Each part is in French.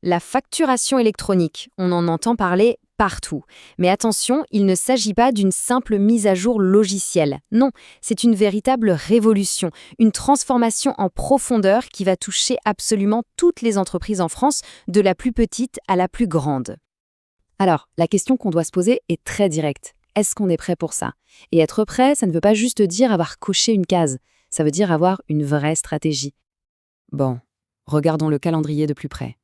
La facturation électronique, on en entend parler partout. Mais attention, il ne s'agit pas d'une simple mise à jour logicielle. Non, c'est une véritable révolution, une transformation en profondeur qui va toucher absolument toutes les entreprises en France, de la plus petite à la plus grande. Alors, la question qu'on doit se poser est très directe. Est-ce qu'on est prêt pour ça? Et être prêt, ça ne veut pas juste dire avoir coché une case, ça veut dire avoir une vraie stratégie. Bon, regardons le calendrier de plus près.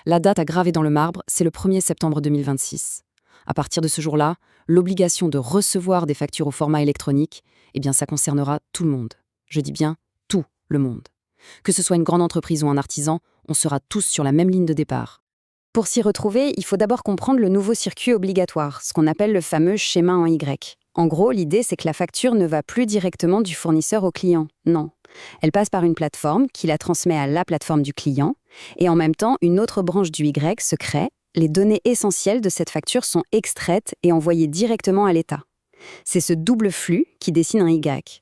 La date à graver dans le marbre, c'est le 1er septembre 2026. À partir de ce jour-là, l'obligation de recevoir des factures au format électronique, ça concernera tout le monde. Je dis bien tout le monde. Que ce soit une grande entreprise ou un artisan, on sera tous sur la même ligne de départ. Pour s'y retrouver, il faut d'abord comprendre le nouveau circuit obligatoire, ce qu'on appelle le fameux schéma en Y. En gros, l'idée, c'est que la facture ne va plus directement du fournisseur au client. Non. Elle passe par une plateforme qui la transmet à la plateforme du client, et en même temps, une autre branche du Y se crée. Les données essentielles de cette facture sont extraites et envoyées directement à l'État. C'est ce double flux qui dessine un Y.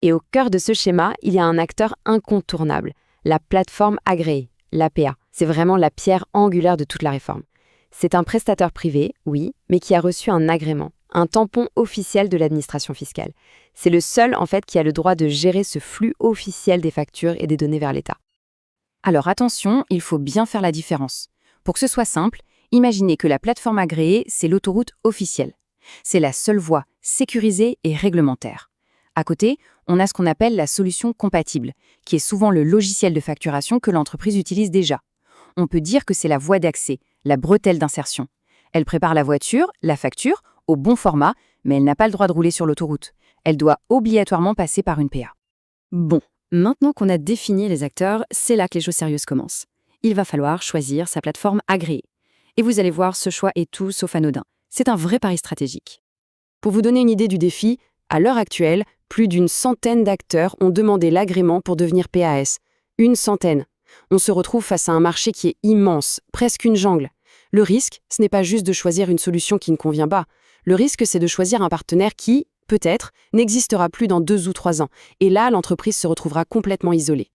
Et au cœur de ce schéma, il y a un acteur incontournable, la plateforme agréée, l'APA. C'est vraiment la pierre angulaire de toute la réforme. C'est un prestataire privé, oui, mais qui a reçu un agrément, un tampon officiel de l'administration fiscale. C'est le seul, qui a le droit de gérer ce flux officiel des factures et des données vers l'État. Alors attention, il faut bien faire la différence. Pour que ce soit simple, imaginez que la plateforme agréée, c'est l'autoroute officielle. C'est la seule voie sécurisée et réglementaire. À côté, on a ce qu'on appelle la solution compatible, qui est souvent le logiciel de facturation que l'entreprise utilise déjà. On peut dire que c'est la voie d'accès, la bretelle d'insertion. Elle prépare la voiture, la facture, au bon format, mais elle n'a pas le droit de rouler sur l'autoroute. Elle doit obligatoirement passer par une PA. Bon, maintenant qu'on a défini les acteurs, c'est là que les choses sérieuses commencent. Il va falloir choisir sa plateforme agréée. Et vous allez voir, ce choix est tout sauf anodin. C'est un vrai pari stratégique. Pour vous donner une idée du défi, à l'heure actuelle, plus d'une centaine d'acteurs ont demandé l'agrément pour devenir PAS. Une centaine. On se retrouve face à un marché qui est immense, presque une jungle. Le risque, ce n'est pas juste de choisir une solution qui ne convient pas. Le risque, c'est de choisir un partenaire qui, peut-être, n'existera plus dans 2 ou 3 ans. Et là, l'entreprise se retrouvera complètement isolée.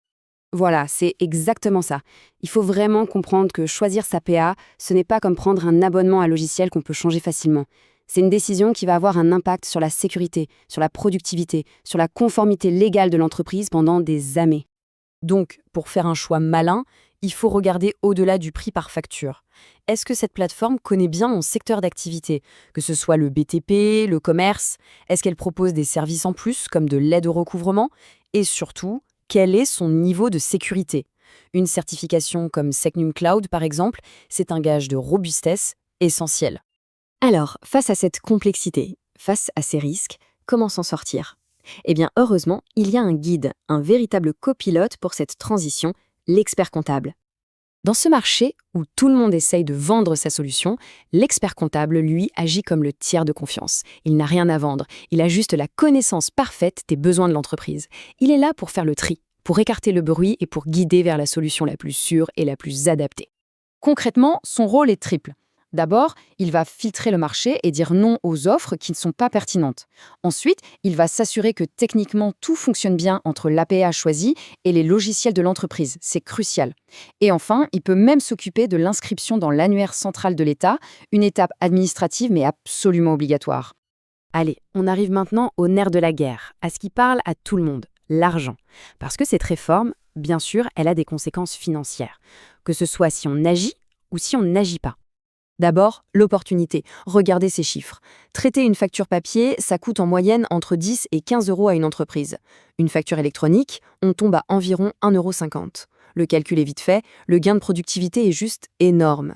Voilà, c'est exactement ça. Il faut vraiment comprendre que choisir sa PA, ce n'est pas comme prendre un abonnement à logiciel qu'on peut changer facilement. C'est une décision qui va avoir un impact sur la sécurité, sur la productivité, sur la conformité légale de l'entreprise pendant des années. Donc, pour faire un choix malin, il faut regarder au-delà du prix par facture. Est-ce que cette plateforme connaît bien mon secteur d'activité, que ce soit le BTP, le commerce? Est-ce qu'elle propose des services en plus, comme de l'aide au recouvrement? Et surtout, quel est son niveau de sécurité? Une certification comme Secnum Cloud, par exemple, c'est un gage de robustesse essentiel. Alors, face à cette complexité, face à ces risques, comment s'en sortir? Heureusement, il y a un guide, un véritable copilote pour cette transition, l'expert comptable. Dans ce marché où tout le monde essaye de vendre sa solution, l'expert comptable, lui, agit comme le tiers de confiance. Il n'a rien à vendre, il a juste la connaissance parfaite des besoins de l'entreprise. Il est là pour faire le tri, pour écarter le bruit et pour guider vers la solution la plus sûre et la plus adaptée. Concrètement, son rôle est triple. D'abord, il va filtrer le marché et dire non aux offres qui ne sont pas pertinentes. Ensuite, il va s'assurer que techniquement tout fonctionne bien entre l'APA choisie et les logiciels de l'entreprise. C'est crucial. Et enfin, il peut même s'occuper de l'inscription dans l'annuaire central de l'État, une étape administrative mais absolument obligatoire. Allez, on arrive maintenant au nerf de la guerre, à ce qui parle à tout le monde, l'argent. Parce que cette réforme, bien sûr, elle a des conséquences financières. Que ce soit si on agit ou si on n'agit pas. D'abord, l'opportunité. Regardez ces chiffres. Traiter une facture papier, ça coûte en moyenne entre 10 et 15 euros à une entreprise. Une facture électronique, on tombe à environ 1,50 €. Le calcul est vite fait, le gain de productivité est juste énorme.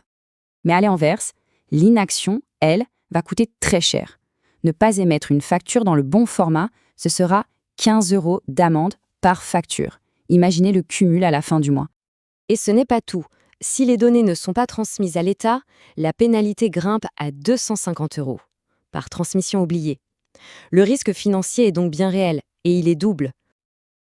Mais à l'inverse, l'inaction, elle, va coûter très cher. Ne pas émettre une facture dans le bon format, ce sera 15 € d'amende par facture. Imaginez le cumul à la fin du mois. Et ce n'est pas tout. Si les données ne sont pas transmises à l'État, la pénalité grimpe à 250 € par transmission oubliée. Le risque financier est donc bien réel, et il est double.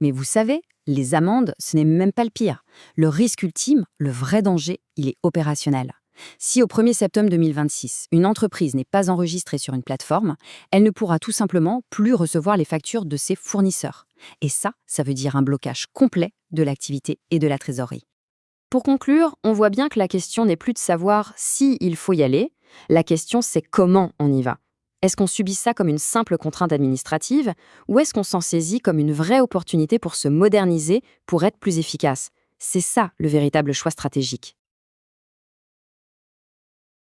Mais vous savez, les amendes, ce n'est même pas le pire. Le risque ultime, le vrai danger, il est opérationnel. Si au 1er septembre 2026, une entreprise n'est pas enregistrée sur une plateforme, elle ne pourra tout simplement plus recevoir les factures de ses fournisseurs. Et ça veut dire un blocage complet de l'activité et de la trésorerie. Pour conclure, on voit bien que la question n'est plus de savoir si il faut y aller, la question c'est comment on y va. Est-ce qu'on subit ça comme une simple contrainte administrative ou est-ce qu'on s'en saisit comme une vraie opportunité pour se moderniser, pour être plus efficace? C'est ça le véritable choix stratégique.